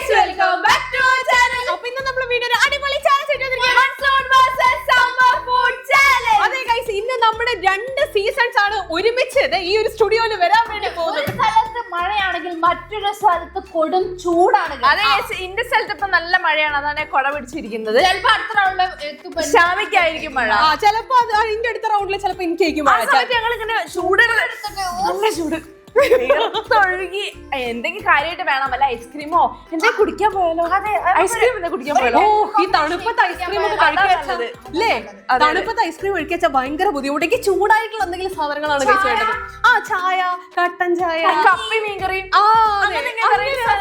guys, welcome back to our channel. അപ്പോൾ ഇന്ന് നമ്മൾ വീഡിയോ ഒരു അടിപൊളി ചാലഞ്ച് ചെയ്തിരിക്കുകയാണ്. Monsoon versus summer food challenge. അതെ guys, ഇന്ന് നമ്മുടെ രണ്ട് സീസൺസ് ആണ് ഒരുമിച്ച് ഈ ഒരു സ്റ്റുഡിയോയിൽ വരാൻ വേണ്ടി പോകുന്നത്. ഒരു സ്ഥലത്ത് മഴയാണെങ്കിൽ മറ്റൊരു സ്ഥലത്ത് കൊടും ചൂടാണ്. അതെ, ഇന്റെ സ്ഥലത്ത് ഇപ്പൊ നല്ല മഴയാണ്, അതാണ് കൊട പിടിച്ചിരിക്കുന്നത്. ചിലപ്പോ അടുത്ത റൗണ്ടിൽ ഷാമിക്കായിരിക്കും മഴ, ചിലപ്പോ അതിന്റെ അടുത്ത റൗണ്ടിൽ ചിലപ്പോ എനിക്കായിരിക്കും മഴ. ഞങ്ങൾ ഇങ്ങനെ ചൂട് നല്ല ചൂട് ഒഴുകി എന്തെങ്കിലും കാര്യമായിട്ട് വേണം, വല്ല ഐസ്ക്രീമോ എന്തെങ്കിലും കുടിക്കാൻ പോയാലോ. ഐസ്ക്രീം കുടിക്കാൻ പോയാലോ. ഈ തണുപ്പത്തെ ഐസ്ക്രീം ഒക്കെ കഴിക്കാച്ചത് അല്ലേ? തണുപ്പത്തെ ഐസ്ക്രീം കഴിക്കാച്ച ഭയങ്കര ബുദ്ധിമുട്ട്. ചൂടായിട്ടുള്ള എന്തെങ്കിലും സാധനങ്ങളാണ് കഴിച്ചേണ്ടത്. ചായ, കട്ടൻ ചായ, കപ്പി മീൻകറിയും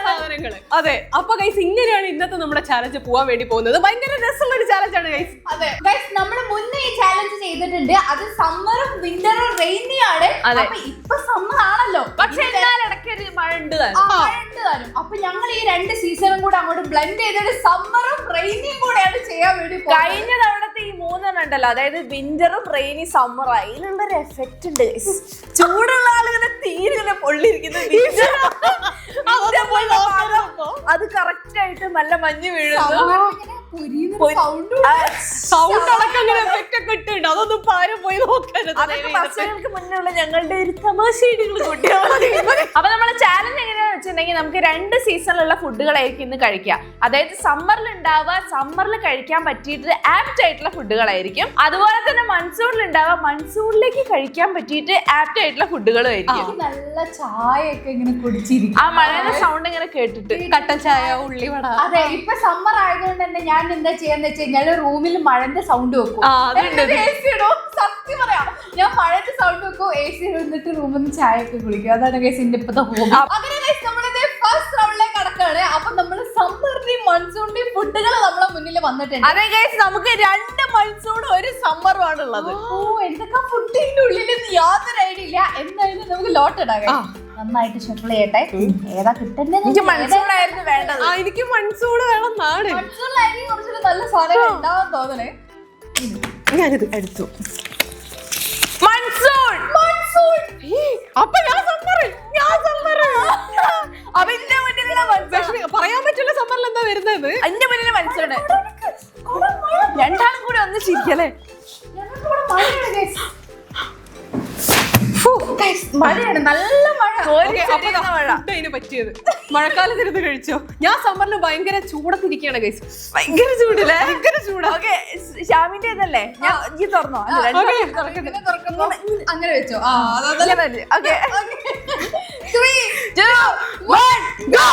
സാധനങ്ങള്. അതെ, അപ്പൊ ഗൈസ് ഇങ്ങനെയാണ് ഇന്നത്തെ നമ്മുടെ ചാലഞ്ച് പോവാൻ വേണ്ടി പോകുന്നത്. ഭയങ്കര രസമുള്ള ഒരു ചാലഞ്ച് ആണ് ഗൈസ്. അതെ ഗൈസ്, നമ്മൾ മുന്നേ ഈ ചാലഞ്ച് ചെയ്തിട്ടുണ്ട്. അത് സമ്മറും വിന്ററും റെയിനി ആണ്. അപ്പൊ ഇപ്പൊ സമ്മർ ആണല്ലോ, പക്ഷെ ഇടയ്ക്ക് ഒരു മഴ ഉണ്ട്. അപ്പൊ ഞങ്ങൾ ഈ രണ്ട് സീസണും കൂടെ അങ്ങോട്ട് ബ്ലെൻഡ് ചെയ്തിട്ട് സമ്മറും റെയിനിയും കൂടെയാണ് ചെയ്യാൻ വേണ്ടി. കഴിഞ്ഞ തവണത്തെ ഈ മൂന്നെണ്ണം ഉണ്ടല്ലോ, അതായത് വിന്ററും റെയിനി സമ്മർ, അതിനുള്ള ഒരു എഫക്ട് ഉണ്ട്. ചൂടുള്ള ആളുകളെ തീരെ പൊള്ളിയിരിക്കുന്നത്, അത് കറക്റ്റ് ആയിട്ട് നല്ല മഞ്ഞ് വീഴുന്നു. സൗണ്ട് അടക്കം എഫക്ട് ഒക്കെ ഇട്ടുണ്ട്. അതൊന്നും ആരും പോയി നോക്കരുത്. ബസ്സുകൾക്ക് മുന്നുള്ള ഞങ്ങളുടെ ഒരു തമാശകൾ കൂട്ടിയാൽ മതി. അപ്പൊ നമ്മളെ ചാലഞ്ച് എങ്ങനെയാന്ന് വെച്ചിട്ടുണ്ടെങ്കിൽ നമുക്ക് രണ്ട് സീസണിലുള്ള ഫുഡുകളായിരിക്കും ഇന്ന് കഴിക്കുക. അതായത് സമ്മറിൽ ഉണ്ടാവുക, സമ്മറിൽ കഴിക്കാൻ പറ്റിയിട്ട് ആപ്റ്റ് ആയിട്ടുള്ള ഫുഡുകളായിരിക്കും. അതുപോലെ തന്നെ മൺസൂണിൽ ഉണ്ടാവുക, മൺസൂണിലേക്ക് കഴിക്കാൻ പറ്റിയിട്ട് ആപ്റ്റ് ആയിട്ടുള്ള ഫുഡുകളും ആയിരിക്കും. നല്ല ചായ ഒക്കെ ഇങ്ങനെ കുടിച്ചിരിക്കും, ആ മഴയുടെ സൗണ്ട് ഇങ്ങനെ കേട്ടിട്ട്. കട്ടൻ ചായ, ഉള്ളിവട. അതെ, ഇപ്പൊ സമ്മർ ആയതുകൊണ്ട് തന്നെ ഞാൻ എന്താ ചെയ്യാന്ന് വെച്ച് കഴിഞ്ഞാൽ റൂമിൽ മഴന്റെ സൗണ്ട് വെക്കും. സത്യം പറയാം, ഞാൻ മഴന്റെ സൗണ്ട് വെക്കും, എ സി ഇരുന്നിട്ട് റൂമിൽ നിന്ന് ചായ ഒക്കെ കുടിക്കും. അതാണ് ഗൈസ് എന്റെ ഇപ്പത്തെ ഹോബി. അങ്ങനെ ഗൈസ് നമ്മളിത് ഫസ്റ്റ് റൗണ്ടിലേക്ക് കടക്കാണ്. അപ്പൊ നമ്മള് സമ്മറിന്റെയും മൺസൂണിന്റെയും ഫുഡുകൾ നമ്മളെ മുന്നിൽ വന്നിട്ടുണ്ട്. അതെ ഗൈസ്, നമുക്ക് രണ്ട് മൺസൂണും ഒരു സമ്മറും ആണുള്ളത്. ഓ, എന്തൊക്കെ ഫുഡിന്റെ ഉള്ളിൽ യാതൊരു ഐഡിയ ഇല്ല. എന്തായാലും നമുക്ക് ലോട്ട് ഇടാം. നന്നായിട്ട് ഷഫിൾ ചെയ്യട്ടെ. ഏതാ കിട്ടണ്ടേ? എനിക്ക് മൺസൂൺ ആയിരുന്നു വേണ്ടത്. എനിക്ക് മൺസൂൺ വേണം. നാട് മൺസൂണിലായിരിക്കും കുറച്ചുകൂടി നല്ല സാധനങ്ങൾ ഉണ്ടാവാൻ തോന്നണേ. ഞാനിത് എടുത്തു. Monsoon, monsoon. അപ്പൊ ഞാൻ സമ്മർ. അപ്പൊ എന്റെ മുന്നിലുള്ള പറയാൻ പറ്റില്ല സമ്മറിൽ എന്താ വരുന്നത്. എന്റെ മുന്നിൽ മൺസൂൺ. രണ്ടാളും കൂടി ഒന്നിച്ചിരിക്കല്ലേ. മഴയാണ്, നല്ല മഴ. അതിന് പറ്റിയത് മഴക്കാലത്തിരുന്ന് കഴിച്ചോ. ഞാൻ സമ്മറിൽ ഭയങ്കര ചൂടത്തിരിക്കുകയാണ് ഗൈസ്. ഭയങ്കര ചൂടില്ലേ? ഭയങ്കര ചൂടാ. ഓക്കെ, ഷാമിന്റെ ഇതല്ലേ, ഞാൻ ഈ തുറന്നോ? അങ്ങനെ വെച്ചോ. Okay, 3, 2, 1 go.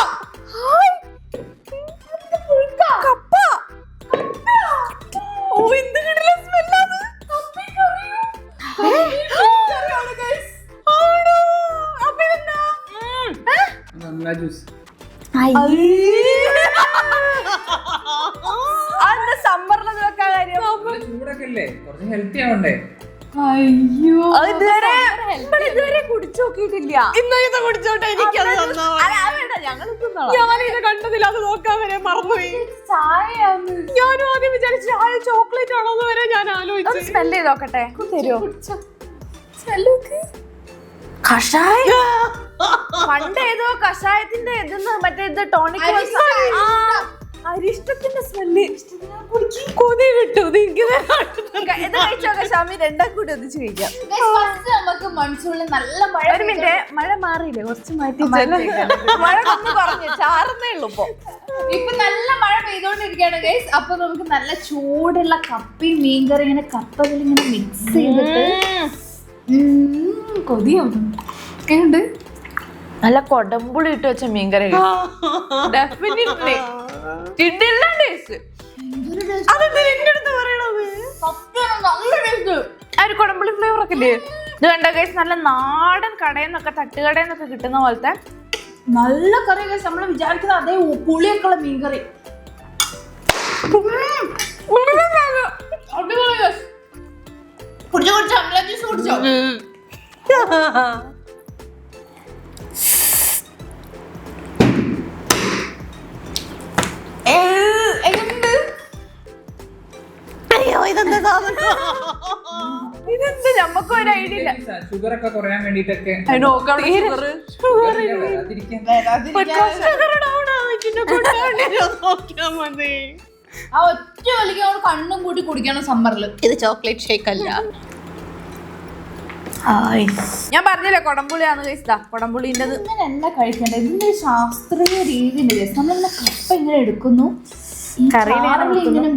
കപ്പ. ഓ, എന്ത് കിടിലൻ സ്മെല്ലാണ്. സമ്മറിലത് വെക്കാൻ കാര്യം ഇതുവരെ കുടിച്ചു നോക്കിയിട്ടില്ല. ഇന്നത് കുടിച്ചോട്ടെ. എനിക്കത് ഞാനിത് കണ്ടതില്ല, അത് നോക്കാൻ വരെ മറന്നുപോയി. ഞാനും ആദ്യം വിചാരിച്ചു ചായ ചോക്ലേറ്റ് ആണോന്ന് വരെ ഞാൻ ആലോചിച്ചു. സ്മെല് ചെയ്ത് നോക്കട്ടെ. കഷായം. പണ്ട് ഏതോ കഷായത്തിന്റെ ഇതെന്ന് മറ്റേ ഇത് ടോണിക് അരിഷ്ടത്തിന്റെ സ്മെല്ല് കൊതി കിട്ടു. ഇത് കഴിച്ചോക്കെ ഷാമി, രണ്ടാം കൂടി ഒന്നിച്ച് കഴിക്കാം. നമുക്ക് മൺസൂണിൽ നല്ല മഴ. ഒരു മിനിറ്റ്, മഴ മാറിയില്ലേ? കുറച്ച് മാറ്റി. മഴ ഒന്ന് പറഞ്ഞു, ചാറുന്നേ ഉള്ളൂ ഇപ്പൊ നല്ല മഴ പെയ്തോണ്ടിരിക്കുകയാണ് ഗൈസ്. അപ്പൊ നമുക്ക് നല്ല ചൂടുള്ള കപ്പി മീൻകറി ഇങ്ങനെ കപ്പകൾ ഇങ്ങനെ മിക്സ് ചെയ്തിട്ട് കൊതിയാവും. എങ്ങനെയുണ്ട്? നല്ല കൊടമ്പുളി ഇട്ട് വെച്ച മീൻകറി. ഡെഫിനിറ്റ്ലി കിടിലൻ ടേസ്റ്റ്. ഒരു കൊടമ്പുളി ഫ്ലേവർ ഒക്കെ ഇല്ലേ? ഇത് കണ്ട ഗൈസ്, നല്ല നാടൻ കടയിൽ നിന്നൊക്കെ തട്ടുകടയിൽ നിന്നൊക്കെ കിട്ടുന്ന പോലത്തെ നല്ല കറി ഗൈസ്. നമ്മൾ വിചാരിക്കുന്ന അതേ പുളിയൊക്കെ ഉള്ള മീൻകറി. കുടിച്ചോ കുടിച്ചോ, അമല ജ്യൂസ് കുടിച്ചോ. ഇതെന്ത് ഞമ്മക്ക് ഒരു ഐഡിയ ഇല്ല. ഷുഗർ ഒക്കെ കുറയാൻ വേണ്ടിട്ടൊക്കെ നോക്കിയാ മതി. ആ ഒറ്റ വലിക്ക് അവൾ കണ്ണും കൂട്ടി കുടിക്കണം സമ്മറിൽ. ഇത് ചോക്ലേറ്റ് ഷേക്ക് അല്ല. ഞാൻ പറഞ്ഞില്ലേ കൊടംപുളിയാന്ന് കഴിച്ചതാ. കൊടംപുളിന്റെ ഇങ്ങനെയല്ല കഴിക്കേണ്ടത്. ഇതിന്റെ ഒരു ശാസ്ത്രീയ രീതിയുണ്ട്. നമ്മളിങ്ങനെ കപ്പ ഇങ്ങനെ എടുക്കുന്നു, ഈ ചാറിൽ ഇങ്ങനെ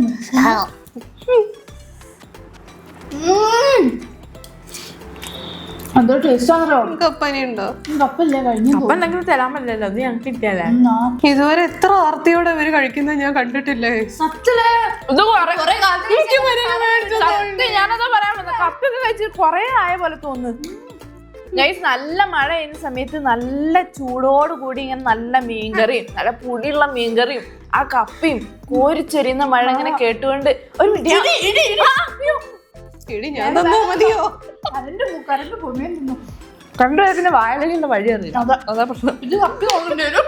എന്തോ ടേസ്റ്റ് ആണല്ലോ. കപ്പനുണ്ടോ? കപ്പല്ലേ കഴിഞ്ഞു. കപ്പ എന്തെങ്കിലും തരാൻ പറ്റില്ലല്ലോ, അത് ഞങ്ങൾക്ക് കിട്ടിയാലേ. ഇതുവരെ എത്ര ആർത്തിയോടെ അവര് കഴിക്കുന്നത് ഞാൻ കണ്ടിട്ടില്ലേ. ഞാനതാ പറയാൻ വന്നത്. കപ്പൊക്കെ കഴിച്ച് കൊറേ ആയ പോലെ തോന്നുന്നു. ഗൈസ്, നല്ല മഴ ചെയ്യുന്ന സമയത്ത് നല്ല ചൂടോടുകൂടി ഇങ്ങനെ നല്ല മീൻകറിയും നല്ല പുളിയുള്ള മീൻകറിയും ആ കപ്പയും കോരിച്ചൊരിയുന്ന മഴ ഇങ്ങനെ കേട്ടുകൊണ്ട് ഒരു ഞാൻ തന്നാ മതിയോ? കണ്ടുപോയ പിന്നെ വായലിന്റെ വഴി അറിയില്ല. അതാ പ്രശ്നം. ഇത് കപ്പി കൊണ്ടു വരും.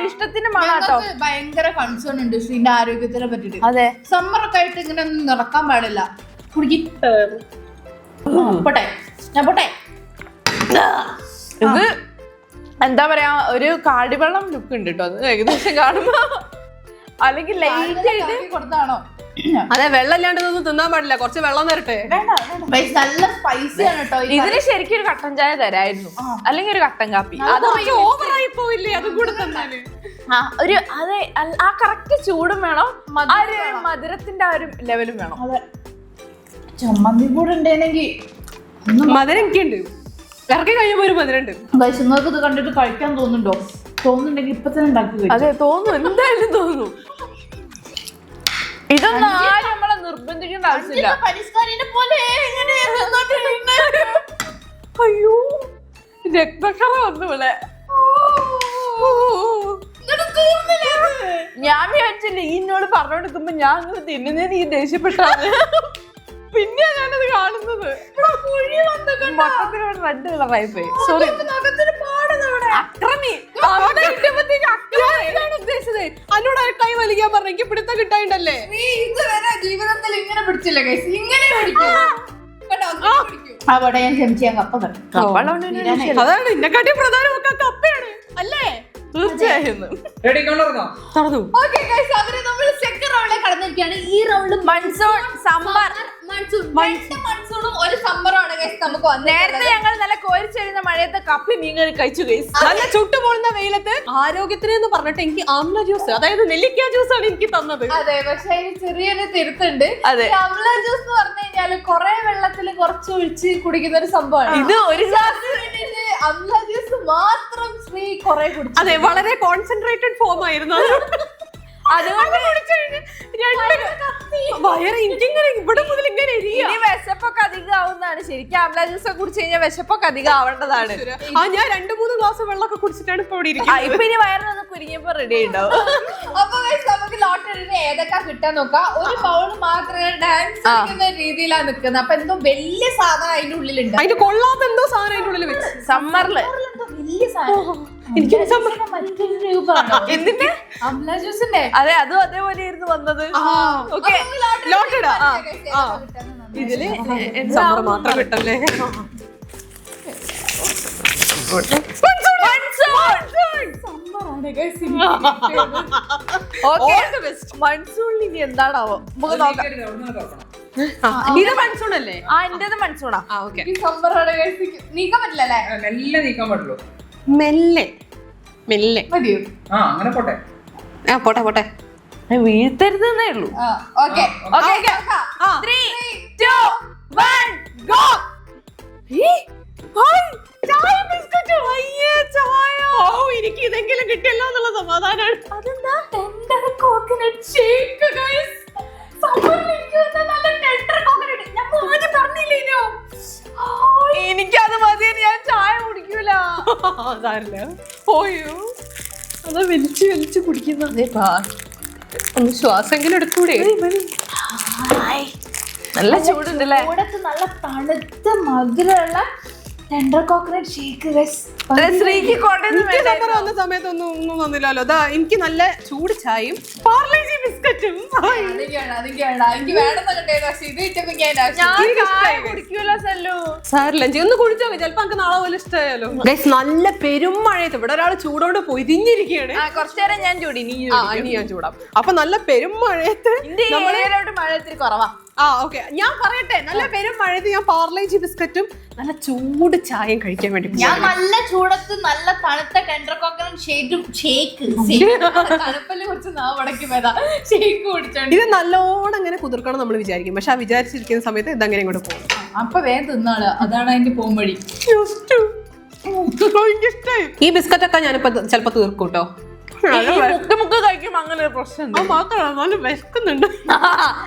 ഇഷ്ടത്തിന്റെ മണാട്ടോ. ഭയങ്കര കൺസേൺ ഉണ്ട് ശ്രീന്റെ ആരോഗ്യത്തിനെ പറ്റിട്ട്. അതെ, സമ്മറൊക്കെ ആയിട്ട് ഇങ്ങനെ ഒന്നും നടക്കാൻ പാടില്ല. പോട്ടെ ഞാൻ പോട്ടെ. ഇത് എന്താ പറയാ, ഒരു കാടിവെള്ളം ലുക്ക് ഉണ്ട് കേട്ടോ. അത് ഏകദേശം കാണുമ്പോ അല്ലെങ്കിൽ ലൈറ്റ് ആയിട്ട് കൊടുത്താണോ? അതെ, വെള്ളം ഇല്ലാണ്ട് ഇതൊന്നും തിന്നാൻ പാടില്ല. കുറച്ച് വെള്ളം തരട്ടെ. നല്ല സ്പൈസി ആണ് കേട്ടോ. ഇതിന് ശരിക്കും ഒരു കട്ടൻ ചായ തരായിരുന്നു, അല്ലെങ്കിൽ ഒരു കട്ടൻ കാപ്പി. അത് ഓവറായി പോയില്ലേ അതും കൂടെ തന്നാല്? ഒരു അതെ, ആ കറക്റ്റ് ചൂടും വേണം, ആ ഒരു മധുരത്തിന്റെ ആ ഒരു ലെവലും വേണം. ചമ്മന്തി കൂടെ ഉണ്ടെങ്കിൽ മധുരം എനിക്കുണ്ട്. ഇറക്കി കഴിയുമ്പോ ഒരു മധുരണ്ട്. നിങ്ങൾക്ക് ഇത് കണ്ടിട്ട് കഴിക്കാൻ തോന്നുന്നുണ്ടോ? തോന്നുന്നുണ്ടെങ്കിൽ ഇപ്പൊ തന്നെ ഉണ്ടാക്കി. അതെ, തോന്നുന്നു, എന്തായാലും തോന്നുന്നു. ഇതൊന്നും ആരും നമ്മളെ നിർബന്ധിക്കേണ്ട ആവശ്യമില്ല. അയ്യോ, രക്തക്ഷമ വന്നു ഇവിടെ. ഞാൻ വിചാരിച്ചില്ല ഈ എന്നോട് പറഞ്ഞോണ്ടിരിക്കുമ്പോ ഞാൻ അങ്ങനെ തിന്നുന്നതിന് ഈ ദേഷ്യപ്പെട്ടാണ്. പിന്നെ ഞാനത് കാണുന്നത് മൊത്തത്തിൽ റെഡ് കളറായി പോയി. സോറി, അക്രമി ഉദ്ദേശിച്ചത്. എന്നോട് കൈ വലിക്കാൻ പറഞ്ഞു, എനിക്ക് പിടുത്തം കിട്ടായിട്ടല്ലേ. ഇതുവരെ ജീവിതത്തിൽ ഇങ്ങനെ പിടിച്ചില്ല ഗൈസ്. ഇങ്ങനെ അവിടെ ഞാൻ ക്ഷമിച്ച് ഞാൻ കപ്പ തരും. അതാണ് എന്നെക്കാട്ടി പ്രധാനമൊക്കെ കപ്പയാണ് അല്ലേ? തീർച്ചയായും തുറന്നു. ഓക്കേ ഗൈസ്, അവര് നമ്മൾ സെക്കൻഡ് റൗണ്ടിലേക്ക് കടന്നിരിക്കുകയാണ്. ഈ റൗണ്ട് മൺസൂൺ, സമ്മർ. മൺസൂണും ഒരു സമ്മറാണ് ഗൈസ് നമുക്ക് വന്നത്. നേരത്തെ ഞങ്ങൾ നല്ല കോരിച്ചെഴുന്ന മഴയത്ത് കപ്പി മീൻകറി കഴിച്ചു ഗൈസ്. നല്ല ചുട്ടുപോളുന്ന വെയിലത്ത് ആരോഗ്യത്തിന് എന്ന് പറഞ്ഞിട്ട് എനിക്ക് ആംല ജ്യൂസ്, അതായത് നെല്ലിക്ക ജ്യൂസ് ആണ് എനിക്ക് തന്നത്. അതെ, പക്ഷെ അതിന് ചെറിയൊരു തിരുത്തുണ്ട്. ആംല ജ്യൂസ് എന്ന് പറഞ്ഞു കഴിഞ്ഞാല് കുറെ വെള്ളത്തിൽ കുറച്ച് ഒഴിച്ച് കുടിക്കുന്ന ഒരു സംഭവമാണ്. ഇത് ഒരു ഗ്ലാസ് ആംല ജ്യൂസ് മാത്രം ശ്രീ കുറെ കുടിച്ചു. അതെ, വളരെ കോൺസെൻട്രേറ്റഡ് ഫോം ആയിരുന്നു. അതുകൊണ്ട് വയറ് എനിക്കിങ്ങനെ ഇവിടെ മുതൽ ഇങ്ങനെ എരിയാ. ഇനി വിശപ്പൊക്കെ അധികം ആവുന്നതാണ്. ശരിക്കും ആംല ജ്യൂസ് കുടിച്ചു കഴിഞ്ഞാൽ വിശപ്പൊക്കെ അധികം ആവേണ്ടതാണ്. ഞാൻ 2-3 ഗ്ലാസ് വെള്ളമൊക്കെ കുടിച്ചിട്ടാണ് ഇപ്പൊ ഇവിടെ ഇരിക്കുന്നത്. ഇപ്പൊ ഇനി വയറിനൊന്ന് കുരുങ്ങിയപ്പോ റെഡി ഉണ്ടാവും. അപ്പൊ നമുക്ക് ലോട്ടറിന് ഏതൊക്കെ കിട്ടാൻ നോക്കാം. ഒരു ബൗള് മാത്രമേ ഡാൻസ് കളിക്കുന്ന രീതിയിലാണ് നിൽക്കുന്നത്. അപ്പൊ എന്തോ വലിയ സാധനം അതിന്റെ ഉള്ളിലുണ്ട്. അതിന്റെ കൊള്ളാത്ത എന്തോ സാധനം അതിന്റെ ഉള്ളിൽ വെച്ച്. സമ്മറില് വലിയ സാധനം എനിക്ക് മറ്റൊരു രൂപമാണ്. എന്തിന്റെ? ആംല ജ്യൂസിന്റെ. അതെ, അതും അതേപോലെ ആയിരുന്നു വന്നത്. ഓക്കെ, ഇതില് സമ്മർ മാത്രം കിട്ടല്ലേ. മൺസൂണിൽ ഇനി എന്താണാവോ നമുക്ക് നോക്കാം. ഇത് മൺസൂൺ അല്ലേ? ആ, എന്റേത് മൺസൂണാ. നീക്കാൻ പറ്റില്ലല്ലേ? മെല്ലെ നീക്കാൻ പറ്റുള്ളൂ. മെല്ലെ മെല്ലെ മതിയോ? അങ്ങനെ പോട്ടെ. പോട്ടെ പോട്ടെ, വീഴ്ത്തരുതെന്നേ ഉള്ളൂ. Okay, 3, 2, 1, go. എനിക്ക് ഇതെങ്കിലും കിട്ടിയല്ലോ എന്നുള്ള സമാധാനമാണ്. അതെന്താ? Tender coconut shake guys. സമ്മറിലേക്ക് വന്ന നല്ല ടെൻഡർ കോക്കനട്ട്. ഞാൻ ആദ്യം പറഞ്ഞില്ലേനോ? എനിക്കത് മതി, ഞാൻ ചായ കുടിക്കൂല. ഓയോ, അത് വലിച്ചു വലിച്ചു കുടിക്കുന്നത്. ഒന്ന് ശ്വാസെങ്കിലും എടുക്കൂടെ? നല്ല ചൂടുണ്ടല്ലേ? ചൂടത്ത് നല്ല തണുത്ത മധുരമുള്ള ടെൻഡർ കോക്കനട്ട് ഷേക്ക് ഗയ്സ്. ശ്രീക്ക് വന്ന സമയത്തൊന്നും ഒന്നും തന്നില്ലല്ലോ. അതാ എനിക്ക് നല്ല ചൂട് ചായയും പാർലേജി ബിസ്ക്കറ്റും. എനിക്ക് വേണമെന്നൊക്കെ പക്ഷെ ഇത് കിട്ടുമ്പോ ഞാൻ കുടിക്കൂല സല്ലു. സാരില്ല ഒന്ന് കുടിച്ചോ, ചിലപ്പോ നമുക്ക് നാളെ പോലെ ഇഷ്ടമായാലോ. ഗൈസ് നല്ല പെരുമഴയത്ത് ഇവിടെ ഒരാൾ ചൂടോണ്ട് പൊതിഞ്ഞിരിക്കുകയാണ്. കുറച്ചു നേരം ഞാൻ ചൂടി, നീ ഇനി ഞാൻ ചൂടാം. അപ്പൊ നല്ല പെരുമഴയത്ത് മഴ ഇത്തിരി കുറവാ. ഓക്കെ, ഞാൻ പറയട്ടെ, നല്ല പെരുമഴയത്ത് ഞാൻ പാർലേജി ബിസ്ക്കറ്റും നല്ല ചൂട് ചായയും കഴിക്കാൻ വേണ്ടി ഞാൻ നല്ല ചൂടത്ത് നല്ല തണുത്ത ടെൻഡർ കോക്കനട്ട് ഷേക്ക് തണുപ്പല്ലേ കുറച്ച് നാവടക്കി പോയതാ ഷേക്ക് കുടിച്ചോണ്ട്. ഇത് നല്ലോണം അങ്ങനെ കുതിർക്കണം നമ്മൾ വിചാരിക്കും, പക്ഷെ ആ വിചാരിച്ചിരിക്കുന്ന സമയത്ത് ഇതങ്ങനെ ഇങ്ങോട്ട് പോകും. അപ്പൊ വേഗം തിന്നാള്, അതാണ് അതിന്റെ പോകുമ്പഴി. ഈ ബിസ്ക്കറ്റ് ഒക്കെ ഞാനിപ്പോ ചിലപ്പോ തീർക്കും കേട്ടോ. മുക്ക് കഴിക്കുമ്പോ അങ്ങനെ ഒരു പ്രശ്നം മാത്രമല്ല നല്ല വിശക്കുന്നുണ്ട്.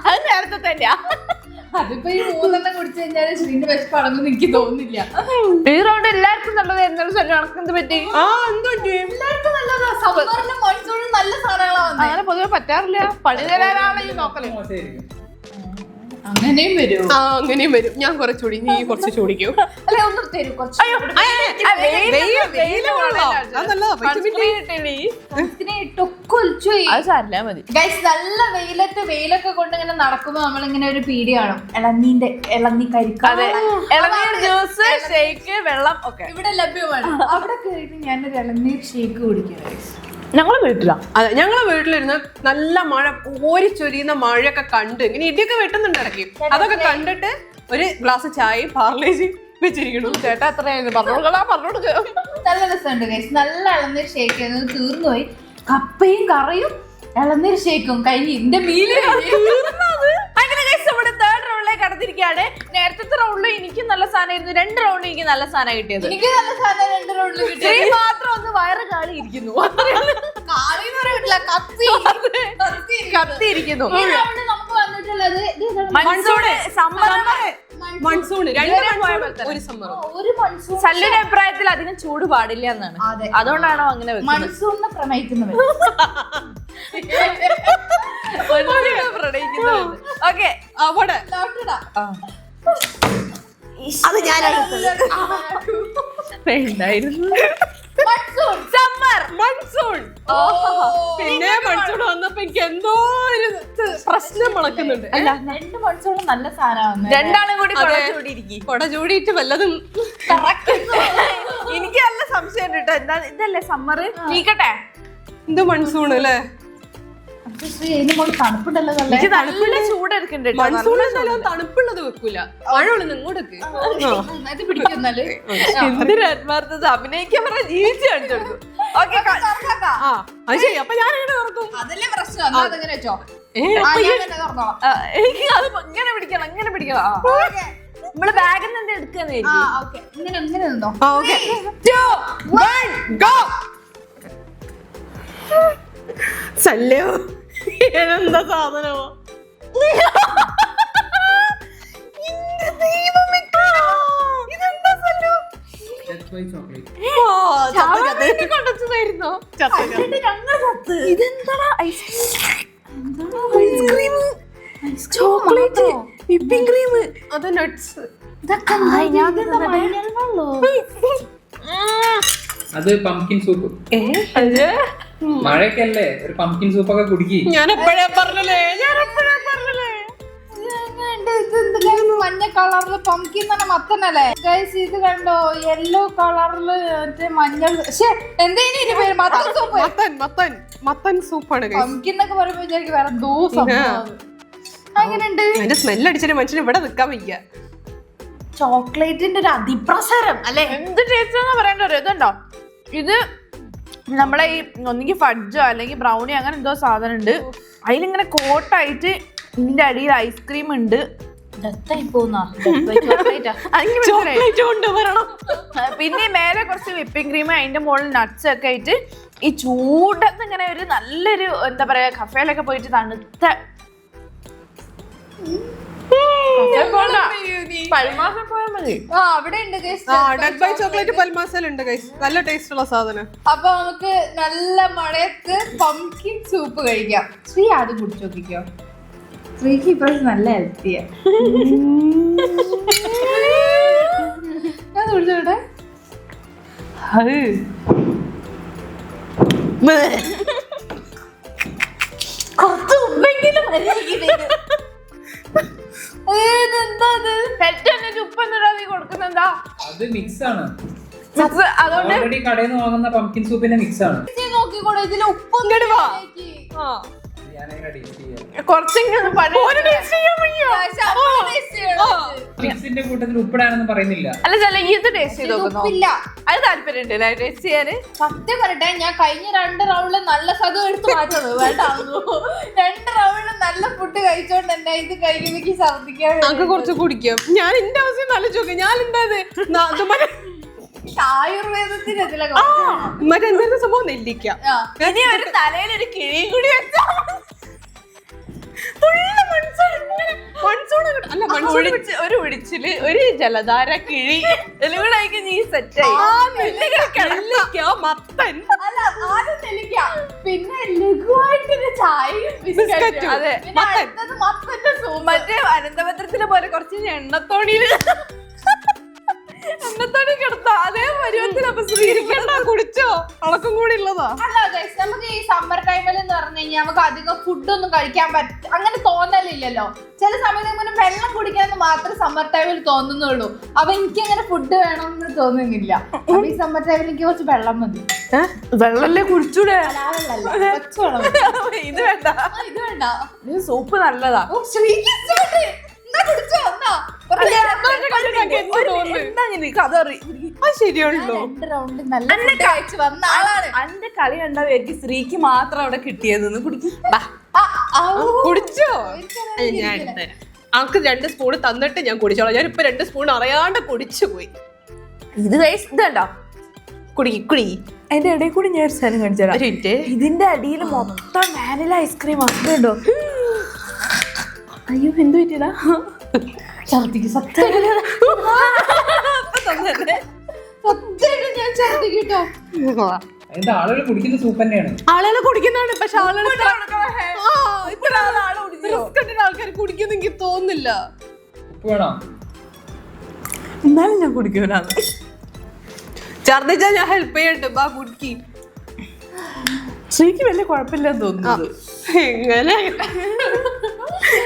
അത് നേരത്തെ തന്നെയാ. അതിപ്പോ ഈ 3 കുടിച്ചു കഴിഞ്ഞാല് ശ്രീന്റെ വിശപ്പ് അടങ്ങും എനിക്ക് തോന്നുന്നില്ല. ഈ റൗണ്ട് എല്ലാവർക്കും നല്ലത് എന്ത് പറ്റി? എല്ലാവർക്കും നല്ലതാ. സമ്മറിലും മൺസൂണിലും നല്ല സാധനങ്ങളാ വന്നത്. അങ്ങനെ പൊതുവെ പറ്റാറില്ല. പണി തരാനാണ് ഈ നോക്കല്. അങ്ങനെയും വരും. അങ്ങനെയും വരും. ഞാൻ കുറച്ചുകൂടി, നീ കുറച്ച് ചൂടിക്കോ. അല്ലെ ഒന്ന് തരും കുറച്ച്. നല്ല വെയിലൊക്കെ കൊണ്ട് ഇങ്ങനെ നടക്കുമ്പോ നമ്മളിങ്ങനെ ഒരു പീടി കാണും, ഇളനീ കരിക്കാതെ ഇളനീർ ജ്യൂസ്, ഷേക്ക്, വെള്ളം ഒക്കെ ഇവിടെ ലഭ്യമാണ്. അവിടെ കയറി ഞാനൊരു ഇളനീർ ഷേക്ക് കുടിക്കുന്നത് ഞങ്ങള് വീട്ടിലാ. അതെ, ഞങ്ങളെ വീട്ടിലിരുന്ന് നല്ല മഴ, ഓരിച്ചൊരിയുന്ന മഴയൊക്കെ കണ്ട് ഇങ്ങനെ ഇടിയൊക്കെ വെട്ടുന്നുണ്ട് ഇടയ്ക്ക്. അതൊക്കെ കണ്ടിട്ട് ഒരു ഗ്ലാസ് ചായയും പാർലേജി വെച്ചിരിക്കണു. ചേട്ടാ എത്രയായിരുന്നു പറഞ്ഞോടുക്ക. നല്ല രസമുണ്ട് ഗൈസ്. നല്ല ഇളനീർ ഷേക്ക് തീർന്നുപോയി. കപ്പയും കറിയും ഇളനീർ ഷേക്കും കഴിഞ്ഞ് എന്റെ മീല് അങ്ങനെ നമ്മുടെ തേർഡ് റൗണ്ടിലേക്ക് കടന്നിരിക്കുകയാണ്. നേരത്തെ റൗണ്ടിൽ എനിക്ക് നല്ല സാധനമായിരുന്നു, 2 റൗണ്ടിൽ എനിക്ക് നല്ല സാധനം കിട്ടിയത്. എനിക്ക് നല്ല സാധനം 2 റൗണ്ടിൽ കിട്ടിയത്. മാത്രം ഒന്ന് വയറ് കാളി ഇരിക്കുന്നു, കത്തിയിരിക്കുന്നു. നമുക്ക് വന്നിട്ടുള്ളത് ഒരു മൺസൂൺ. സല്ലിന്റെ അഭിപ്രായത്തിൽ അധികം ചൂട് പാടില്ല എന്നാണ്. അതുകൊണ്ടാണോ അങ്ങനെ മൺസൂണിനെ പ്രണയിക്കുന്നവർ. ഓക്കെ, അവിടെ അത് ഞാൻ വേണ്ടായിരുന്നു. പിന്നെ മൺസൂൺ വന്നപ്പോ എനിക്ക് എന്തോ ഒരു പ്രശ്നം മുളക്കുന്നുണ്ട്. അല്ല, 2 മൺസൂണും നല്ല സാധനമാണ്. രണ്ടാളും കൂടി കൊട ചൂടിയിട്ട് വല്ലതും. എനിക്ക് നല്ല സംശയം കേട്ടോ, എന്താ ഇതല്ലേ സമ്മർ? നീക്കട്ടെ, ഇത് മൺസൂൺ അല്ലേ? തണുപ്പുണ്ടല്ലോ. എനിക്ക് തണുപ്പുള്ള ചൂട് എടുക്കണ്ടേ. മൺസൂൺ തണുപ്പുള്ളത് വെക്കൂല, മഴയുള്ളത് ഇങ്ങോട്ടേക്ക്. അത് പിടിക്കുന്നാല് എന്തൊരു ആത്മാർത്ഥത. അഭിനയിക്കാൻ പറഞ്ഞ ജീവിച്ച് കാണിച്ചു കൊടുക്കും. ഓക്കെ, അത് ശരി. അപ്പൊ ഞാൻ എങ്ങനെ തുറക്കും? അതല്ലേ പ്രശ്നം. അതെങ്ങനെ വെച്ചോ, എനിക്ക് അത് ഇങ്ങനെ പിടിക്കണം, ഇങ്ങനെ പിടിക്കണം. നമ്മള് ബാഗിൽ നിന്ന് എടുക്കുന്നതായിരിക്കും. ഇങ്ങനെ ഇങ്ങനെ നിന്നോ. സല്ലോ എന്താ സാധനമോ? ചോക്ലേറ്റ്, വിപ്പിംഗ് ക്രീം, അത് നട്ട്സ്. അത് പംകിൻ സൂപ്പ്. മഴയൊക്കെയല്ലേ, ഒരു പംകിൻ സൂപ്പ് ഒക്കെ കുടിക്കി. ഞാൻ എപ്പോഴേ പറഞ്ഞല്ലേ. മഞ്ഞ കളറില് പംകിൻ തന്നെ മത്തനല്ലേ ഗൈസ്? ഇത് കണ്ടോ, യെല്ലോ കളറില് മറ്റേ മഞ്ഞൾ. മത്തൻ സൂപ്പാണ്. പംകിൻ എന്നൊക്കെ പറയുമ്പോ വിചാരിക്കും വേറെ എന്തോ സംഭവം. അങ്ങനെയുണ്ട്. അതിന്റെ സ്മെല്ല് അടിച്ചിട്ട് മനുഷ്യന് ഇവിടെ നിൽക്കാൻ വയ്യ. ചോക്ലേറ്റിന്റെ ഒരു അതിപ്രസരം അല്ലെ? എന്ത് ടേസ്റ്റ് എന്ന് പറയേണ്ട ഒരു ഇതുണ്ടോ? ഇത് നമ്മളെ ഈ ഒന്നെങ്കിൽ ഫഡ്ജോ അല്ലെങ്കിൽ ബ്രൗണി അങ്ങനെ എന്തോ സാധനം ഉണ്ട്. അതിലിങ്ങനെ കോട്ടായിട്ട് ഇതിന്റെ അടിയിൽ ഐസ്ക്രീം ഉണ്ട്. പിന്നെ മേലെ കുറച്ച് വിപ്പിംഗ് ക്രീം, അതിന്റെ മുകളിൽ നട്ട്സ് ഒക്കെ ആയിട്ട് ഈ ചൂടത്ത് ഇങ്ങനെ ഒരു നല്ലൊരു എന്താ പറയാ, കഫേയിലൊക്കെ പോയിട്ട് തണുത്ത പൽമാസം പോയാൽ മതി. അവിടെ ഉണ്ട് ചോക്ലേറ്റ് പൽമാസലുണ്ട് ഗൈസ്, നല്ല ടേസ്റ്റ് ഉള്ള സാധനം. അപ്പൊ നമുക്ക് നല്ല മഴയത്ത് പംകിൻ സൂപ്പ് കഴിക്കാം. ശ്രീ ആദ്യം കുടിച്ചു നോക്കിക്കോ. ശ്രീക്ക് ഇപ്പോഴും നല്ല ഹെൽത്തിയാ. ഞാൻ കുടിച്ചോട്ടെ. കുറച്ച് ഉപ്പെങ്കിലും കൊടുക്കുന്നെന്താ അത് മിക്സ് ആണ്. അതുകൊണ്ട് ഓൾറെഡി കടയിൽ നിന്ന് വാങ്ങുന്ന പംകിൻ സൂപ്പിന്റെ മിക്സ് ആണ്. നോക്കിക്കൂടെ ഇതിൽ ഉപ്പ് ഞാനങ്ങനെ ടേസ്റ്റ് ചെയ്യാം. കുറച്ചെങ്കിലും മിക്സിന്റെ കൂട്ടത്തിൽ ഉപ്പിടാനൊന്നും പറയുന്നില്ല. അല്ല ചില ഇത് ടേസ്റ്റ് ചെയ്ത് നോക്കുന്നോ? ഉപ്പില്ല. അത് താല്പര്യം ഉണ്ട് ടേസ്റ്റ് ചെയ്യാന്. സത്യം പറയട്ടെ, ഞാൻ കഴിഞ്ഞ 2 റൗണ്ടില് നല്ല സതു എടുത്ത് മാറ്റുള്ളൂ. വേണ്ട, 2 റൗണ്ടില് നല്ല ഫുഡ് കഴിച്ചോണ്ട് തന്നെ ഇത് കഴിക്കുമ്പോ ഛർദിക്കാൻ നമുക്ക് കുറച്ച് കുടിക്കാം. ഞാൻ എന്റെ അവസ്ഥ നല്ല ചോദിക്കാം. ഞാൻ എന്താ ആയുർവേദത്തിന് മറ്റെന്താ സംഭവം നെല്ലിക്ക. ഇനി ഒരു തലയിലൊരു കിഴിയും കൂടി വെച്ചാ ഒരു ഒഴിച്ചില് ഒരു ജലധാര കിഴി എല്ലാം കൂടെ ആയിരിക്കും നീ സെറ്റായി. മത്തൻ അല്ല, ആദ്യം നെല്ലിക്ക, പിന്നെ ലഘുവായിട്ടൊരു ചായയും ബിസ്ക്കറ്റും. അതെ, പിന്നെ അടുത്തത് മത്തന്റെ സൂപ്പ്. മറ്റേ അനന്തപത്രത്തിലെ പോലെ കുറച്ച് എണ്ണത്തോണിയില് എണ്ണത്തോണി കിടത്ത അതേ പരുവത്തിലപ്പോ കുടിച്ചോ? അളക്കം കൂടി ഉള്ളതാ. അല്ല guys, നമുക്ക് ഈ സമ്മർ ടൈമിൽ എന്ന് പറഞ്ഞു കഴിഞ്ഞാൽ നമുക്ക് അധികം ഫുഡൊന്നും കഴിക്കാൻ അങ്ങനെ തോന്നലില്ലല്ലോ. ചില സമയത്ത് ഇങ്ങനെ വെള്ളം കുടിക്കാന്ന് മാത്രമേ സമ്മർ ടൈമിൽ തോന്നുന്നുള്ളൂ. അപ്പൊ എനിക്ക് അങ്ങനെ ഫുഡ് വേണമെന്ന് തോന്നുന്നില്ല. അപ്പൊ ഈ സമ്മർ ടൈമിൽ എനിക്ക് കുറച്ച് വെള്ളം മതി. വെള്ളല്ലേ കുടിച്ചൂടെ? ഇത് വേണ്ട, ഇത് വേണ്ട. സൂപ്പ് നല്ലതാ. ഓ, ശ്രീക്ക് ഇഷ്ടപ്പെട്ട്. എന്നാ കുടിച്ചോ, എന്നാ. ശരിയാണല്ലോ. 2 റൗണ്ട് നല്ല food കഴിച്ച് വന്ന ആളാണ്. അന്റെ കളി കണ്ടാ എനിക്ക് സ്ത്രീക്ക് മാത്രം അവിടെ കിട്ടിയതെന്ന് കുടിക്കും. കുടിച്ചോ? ഞാൻ എടുത്തരാം. അവൾക്ക് 2 സ്പൂൺ തന്നിട്ട് ഞാൻ കുടിച്ചോളാം. ഞാൻ ഇപ്പൊ 2 സ്പൂൺ അറിയാണ്ട് കുടിച്ചു പോയി. ഇത് ഇതണ്ടോ കുടി. അതിന്റെ ഇടയിൽ കൂടി ഞാൻ ഒരു സാധനം കാണിച്ചു. ഇതിന്റെ അടിയിൽ മൊത്തം വാനില ഐസ്ക്രീം ആക്കുന്നുണ്ടോ? അയ്യോ, എന്ത് പറ്റിയടാ? ഛർദിക്ക്. സത്യം ഞാൻ ഛർദിക്കിട്ടോ. അതിന്റെ ആളുകൾ കുടിക്കുന്ന സൂപ്പ് തന്നെയാണ്. ആളുകൾ കുടിക്കുന്നതാണ്. പക്ഷെ ആൾക്കാർ കുടിക്കുന്ന എനിക്ക് തോന്നുന്നില്ല. ഉപ്പ് വേണോ? എന്നാലും ഞാൻ കുടിക്കുന്നതാണ്. ഛർദിച്ചാ ഞാൻ ഹെൽപ്പ് ചെയ്യട്ടെ. ബാ കുടിക്കി. ശ്രീക്ക് വലിയ കുഴപ്പമില്ലെന്ന് തോന്നുന്നത്. എങ്ങനെ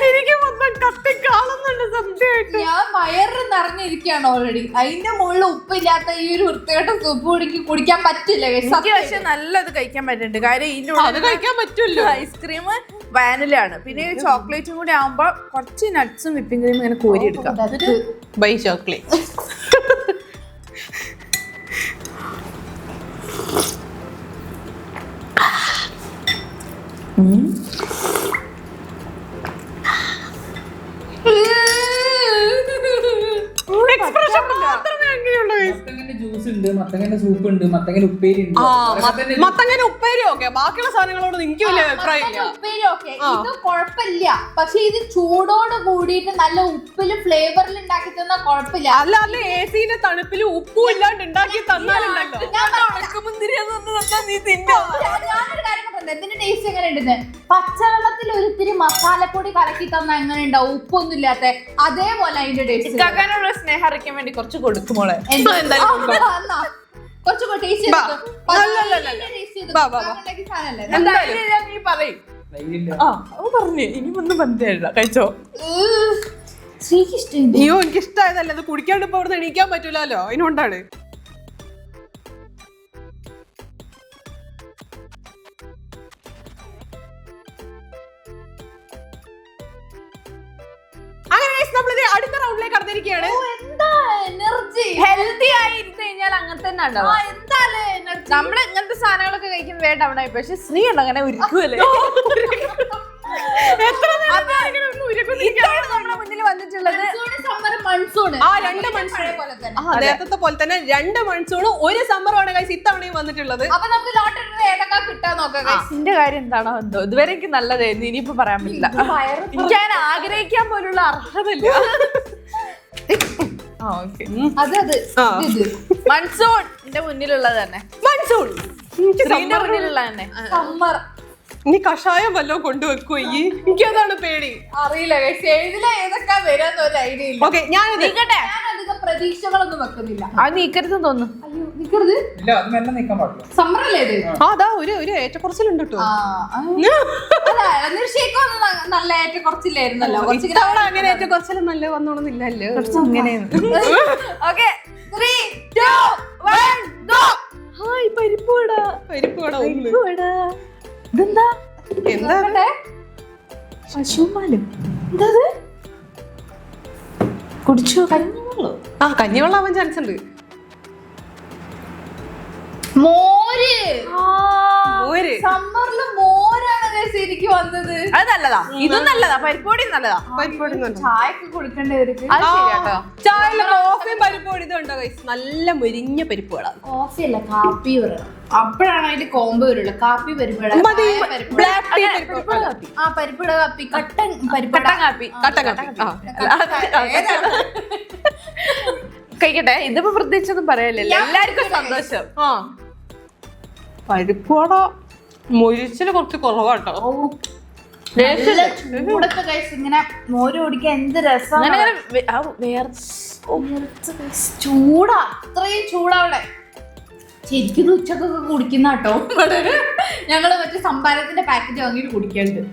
എനിക്ക് മൊത്തം കത്തിക്കാളുന്നുണ്ട് സത്യമായിട്ട്. ഞാൻ വയറ് നിറഞ്ഞിരിക്കുകയാണ് ഓൾറെഡി. അതിന്റെ മുകളിൽ ഉപ്പില്ലാത്ത ഈ ഒരു വൃത്തികെട്ട സൂപ്പ് കുടിക്കാൻ പറ്റില്ല. എനിക്ക് പക്ഷെ നല്ലത് കഴിക്കാൻ പറ്റുന്നുണ്ട്. കാര്യം ഇതിന്റെ കഴിക്കാൻ പറ്റുമല്ലോ. ഐസ്ക്രീം വാനിലാണ്, പിന്നെ ചോക്ലേറ്റും കൂടി ആവുമ്പോ കുറച്ച് നട്ട്സും വിപ്പിംഗ് ക്രീമും ഇങ്ങനെ കോരി എടുക്കാം. By chocolate. മത്തങ്ങന്റെ ജ്യൂസ് ഉണ്ട്, മത്തങ്ങന്റെ സൂപ്പ് ഉണ്ട്, മത്തങ്ങന്റെ ഉപ്പേരി ഉണ്ട്. മത്തങ്ങനെ ഉപ്പേരി ഓക്കെ. ബാക്കിയുള്ള സാധനങ്ങളോട് എനിക്ക് വലിയ അഭിപ്രായമില്ല. ഉപ്പേരി ഓക്കെ, ഇത് കുഴപ്പമില്ല. പക്ഷെ ഇത് ചൂടോട് കൂടിയിട്ട് നല്ല ഉപ്പില് ഫ്ലേവറിൽ ഉണ്ടാക്കി തന്നാ കുഴപ്പമില്ല. അല്ല എസിന്റെ തണുപ്പിൽ ഉപ്പും ഇല്ലാണ്ട് ഉണ്ടാക്കി തന്നാലുണ്ടല്ലോ. ഞാനൊരു കാര്യം പറഞ്ഞത്, ഇതിന്റെ ടേസ്റ്റ് എങ്ങനെ ഉണ്ട്? പച്ചവെള്ളത്തിൽ ഒരിത്തിരി മസാലപ്പൊടി കലക്കി തന്നാ എങ്ങനെ ഉണ്ടാവും? ഉപ്പൊന്നും ഇല്ലാത്ത അതേപോലെ അതിന്റെ ടേസ്റ്റ്. കാക്കാനുള്ള സ്നേഹം അറിയിക്കാൻ വേണ്ടി കുറച്ച് കൊടുക്കുമോളെ. കുറച്ച് ടേസ്റ്റ് നീ പറയും. പറഞ്ഞു ഇനി ഒന്നും ബന്ധമില്ല, കഴിച്ചോ. അയ്യോ, എനിക്ക് ഇഷ്ടമായതല്ലേ. അത് കുടിക്കാണ്ട് ഇപ്പൊ അവിടെ എണീക്കാൻ പറ്റൂലോ. അതിനുകൊണ്ടാണ്. അടുത്ത റൗണ്ടിലേക്ക് കടന്നിരിക്കുകയാണ്. ഹെൽത്തി ആയി ഇരുന്ന് കഴിഞ്ഞാൽ അങ്ങനെ തന്നെ ഉണ്ടാവും. നമ്മള് ഇങ്ങനത്തെ സാധനങ്ങളൊക്കെ കഴിക്കുന്നത് വേണ്ട അവിടെ. പക്ഷെ സ്ത്രീ ഉണ്ട് അങ്ങനെ ഒരുക്കുമല്ലേ. നമ്മുടെ മുന്നിൽ വന്നിട്ടുള്ളത് നേരത്തെ പോലെ തന്നെ 2 മൺസൂണും 1 സമ്മറുമാണ് ഗൈസ് ഇത്തവണയും വന്നിട്ടുള്ളത്. അപ്പൊ നമുക്ക് ലോട്ടറി ഏതൊക്കെ കിട്ടാൻ നോക്കാം. ഇതിന്റെ കാര്യം എന്താണോ എന്തോ, ഇതുവരെ എനിക്ക് നല്ലതായിരുന്നു. ഇനിയിപ്പോ പറയാൻ പറ്റില്ല. എനിക്ക് ഞാൻ ആഗ്രഹിക്കാൻ പോലുള്ള അർഹതയില്ല. മൺസൂൺ എന്റെ മുന്നിലുള്ളത് തന്നെ. മൺസൂൺ മുന്നിലുള്ള തന്നെ. സമ്മർ നീ കഷായം വല്ലതും കൊണ്ടുവെക്കോ? എനിക്കതാണ് പേടി. അറിയില്ല ഏതൊക്കെ വരാന്ന് ഒരു ഐഡിയ ഇല്ല. ഓക്കെ, ഞാൻ അധികം പ്രതീക്ഷകളൊന്നും വെക്കുന്നില്ല. അത് നീക്കരുത് തോന്നുന്നു. അയ്യോ, നീ നിക്കരുത്. ഇല്ല അത് മെല്ലെ നിക്കാൻ പാടില്ല. സമ്മർ അല്ലേ ഇത്? ആ അതാ ഒരു ഏറ്റക്കുറച്ചിലുണ്ട് കേട്ടോ. ഷേക്ക് നല്ല ഏറ്റക്കുറച്ചില്ലായിരുന്നല്ലോ. ഇത്തവണ അങ്ങനെ ഏറ്റക്കുറച്ചിലും നല്ല വന്നോണമെന്നില്ലല്ലോ. Okay 3 2 1 go. ഹായ് പരിപ്പുവട. ഇതെന്താ? എന്താ പശുപാലും എന്തത്? കുടിച്ചോ? കഞ്ഞിവെള്ളോ? ആ കഞ്ഞിവെള്ളം ആവാൻ ചാൻസ് ഉണ്ട്. മോര്. മോര്. സമ്മറില് മോരാണ് ശരിക്കും വന്നത്. അത് നല്ലതാ. ഇതും നല്ലതാ. പരിപ്പുവട നല്ലതാ. പരിപ്പോടി നല്ല. ചായക്ക് കൊടുക്കേണ്ടവർക്ക് അത് ശരിയാട്ടോ. ചായയില് കോഫിയും പരിപ്പോടി ഇതുണ്ടോ ഗൈസ്? നല്ല മുരിഞ്ഞ പരിപ്പുകളാ. കോഫി അല്ല കാപ്പി പറയണം. അപ്പോഴാണ് അതിന്റെ കോമ്പോ വരുള്ളൂ. കാപ്പി പരിപ്പട, ബ്ലാക്ക് ടീ പരിപ്പുവട. ആ പരിപ്പട കാപ്പി, കട്ടൻ പരിപ്പട കാപ്പി. കട്ടൻ കാപ്പി. ആ കഴിക്കട്ടെ. ഇതിപ്പോ പ്രത്യേകിച്ചൊന്നും പറയാനില്ലല്ലോ. എല്ലാവർക്കും സന്തോഷം. ആ പരിപ്പുവട മൊരിച്ചില് കുറച്ച് കുറവാട്ടോ. ചൂടത്തെ കഴിച്ച് ഇങ്ങനെ മോര് കുടിക്കാൻ എന്ത് രസമാണ്. ചൂടാ, അത്രയും ചൂടാ അവിടെ. ശരിക്കും ഉച്ചക്കൊക്കെ കുടിക്കുന്ന കേട്ടോ. ഞങ്ങള് മറ്റേ സംഭാരത്തിന്റെ പാക്കറ്റ് വാങ്ങിയിട്ട് കുടിക്കലുണ്ട്.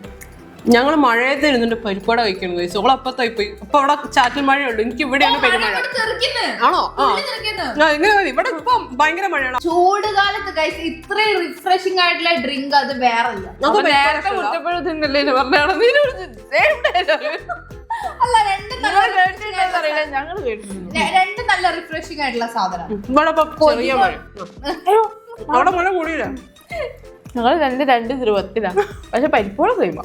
ഞങ്ങള് മഴയത്ത് ഇരുന്നിട്ട് പരിപ്പുവട കഴിക്കണം ഗൈസ്. ഓളപ്പത്തായി പോയി. അപ്പൊ അവിടെ ചാറ്റൽ മഴയുള്ളൂ. എനിക്ക് ഇവിടെയാണ് പെരുമഴ. ആണോ? ആ ഇങ്ങനെ ഇവിടെ ഇപ്പൊ ഭയങ്കര മഴയാണ്. ചൂട് കാലത്ത് കഴിച്ച് ഇത്രയും റിഫ്രഷിംഗ് ആയിട്ടുള്ള ഡ്രിങ്ക് അത് വേറെ ഇല്ല. നേരത്തെ കുറ്റപ്പെടുത്തുന്നില്ലേ പറഞ്ഞാണ്. അല്ല രണ്ടും നല്ല റിഫ്രഷിംഗ് ആയിട്ടുള്ള സാധനം. ഇവിടെ ഇപ്പൊ ചെറിയ മഴ. അവിടെ മഴ കൂടിയില്ല. ഞങ്ങൾ രണ്ട് ധ്രുവത്തിലാ. പക്ഷെ പരിപ്പോളം കഴിയുമ്പോ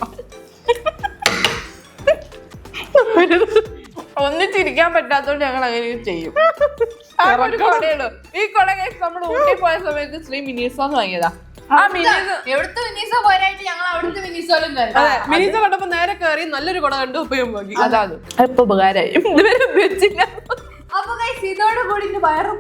ഒന്നിച്ചിരിക്കാൻ പറ്റാത്തോണ്ട് ഞങ്ങൾ അങ്ങനെ ചെയ്യും. ഈ കൊട കേസ് നമ്മൾ ഊട്ടി പോയ സമയത്ത് ശ്രീ മിനിസോന്ന് വാങ്ങിയതാ. എവിടുത്തെ മിനിസോ പോരായിട്ട് ഞങ്ങൾ അവിടുത്തെ മിനിസോലും കയറി. മിനിസ കണ്ടപ്പോ നേരെ കയറി നല്ലൊരു കുട കണ്ടു ഉപയോഗം നോക്കി. അതാ ഇപ്പൊ ഉപകാരമായി. ഇതുവരെ ഉപയോഗിച്ചില്ല. അപ്പൊ ഇതോട് കൂടി വയറ്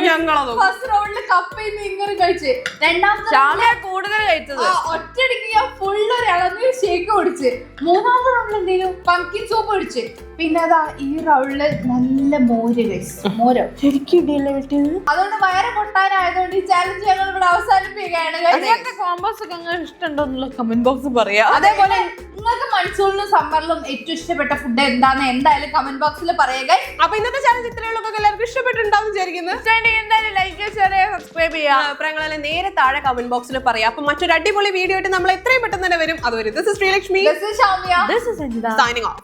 ഞങ്ങളത് ഫസ്റ്റ് റൗണ്ടില് കപ്പയും മീൻകറി കഴിച്ച്. രണ്ടാമത്തെ കൂടുതൽ കഴിച്ചത് ഒറ്റയടിക്ക് ഞാൻ ഫുള്ള് ഒരു ഇളനീർ ഷേക്ക് കുടിച്ച്. മൂന്നാമത്തെ റൗണ്ടിൽ എന്തെങ്കിലും പംകിൻ സൂപ്പ് കുടിച്ച്. പിന്നെ അതാ ഈ റൗണ്ടില് നല്ല മോര് കഴിച്ചു. മോരോ ശരിക്കും കിട്ടിയത്. അതുകൊണ്ട് വയറ് പൊട്ടാനായതുകൊണ്ട് ഈ ചാലഞ്ച് ഞങ്ങൾ ഇവിടെ അവസാനിപ്പിക്കുകയാണ്. കോമ്പോസ് ഒക്കെ അങ്ങനെ ഇഷ്ടമുണ്ടോ എന്നുള്ള കമന്റ് ബോക്സ് പറയാ. അതേപോലെ നിങ്ങൾക്ക് മൺസൂണിലും സമ്മറിലും ഏറ്റവും ഇഷ്ടപ്പെട്ട ഫുഡ് എന്താന്ന് എന്തായാലും കമന്റ് ബോക്സിൽ പറയുക. അപ്പൊ ഇന്നത്തെ ചാനൽ ഇത്രയുള്ളൂ. എല്ലാവർക്കും ഇഷ്ടപ്പെട്ടുണ്ടാവും വിചാരിക്കുന്നു. എന്തായാലും ലൈക്ക് ഷെയർ സബ്സ്ക്രൈബ് ചെയ്യാം. അഭിപ്രായങ്ങളെല്ലാം നേരെ താഴെ കമന്റ് ബോക്സിൽ പറയാം. അപ്പൊ മറ്റൊരു അടിപൊളി വീഡിയോ ആയിട്ട് നമ്മൾ എത്രയും പെട്ടെന്ന് തന്നെ വരും. അതുവരെ this is Sreelakshmi. This is Shamya. This is Anjita. Signing off.